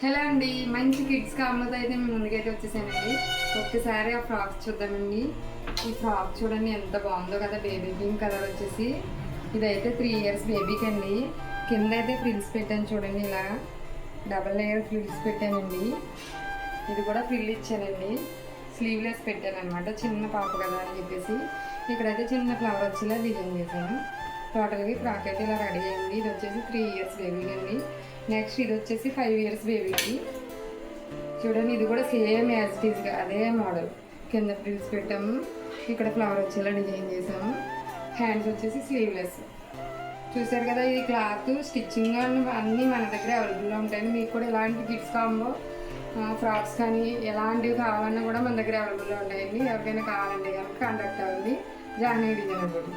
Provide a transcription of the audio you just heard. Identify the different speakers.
Speaker 1: Hello అండి, మంచి kids కాంబోతో అయితే మేము ముందుకైతే వచ్చేసానండి. ఒక్కసారి ఆ ఫ్రాక్స్ చూద్దామండి. ఈ ఫ్రాక్ చూడండి ఎంత బాగుందో కదా, బేబీ పింక్ కలర్ వచ్చేసి. ఇదైతే 3 ఇయర్స్ బేబీకి అండి. కింద అయితే ఫ్రిల్స్ పెట్టాను చూడండి, ఇలా డబల్ లేయర్ ఫ్రిల్స్ పెట్టానండి. ఇది కూడా ఫ్రిల్ ఇచ్చానండి, స్లీవ్లెస్ పెట్టాను అనమాట, చిన్న పాప కదా అని చెప్పేసి. ఇక్కడైతే చిన్న ఫ్లవర్ వచ్చేలా డిజైన్ చేశాను. టోటల్గా ఫ్రాక్ అయితే ఇలా రెడీ అయింది. ఇది వచ్చేసి 3 ఇయర్స్ బేబీకి అండి. నెక్స్ట్ ఇది వచ్చేసి 5 ఇయర్స్ బేబీకి. చూడండి, ఇది కూడా సేమ్ యాజ్ ఇట్ ఈస్గా అదే మోడల్. కింద ఫ్రిల్స్ పెట్టాము, ఇక్కడ ఫ్లవర్ వచ్చేలా డిజైన్ చేసాము. హ్యాండ్స్ వచ్చేసి స్లీవ్లెస్. చూసారు కదా, ఇది క్లాత్ స్టిచ్చింగ్ అన్నీ మన దగ్గర అవైలబుల్గా ఉంటాయండి. మీకు కూడా ఎలాంటి కిడ్స్ కాంబో ఫ్రాక్స్ కానీ ఎలాంటివి కావాలన్నా కూడా మన దగ్గర అవైలబుల్గా ఉంటాయండి. ఎవరికైనా కావాలంటే కనుక కాంటాక్ట్ అవ్వండి. జాహ్నవి డిజైన్ కూడా.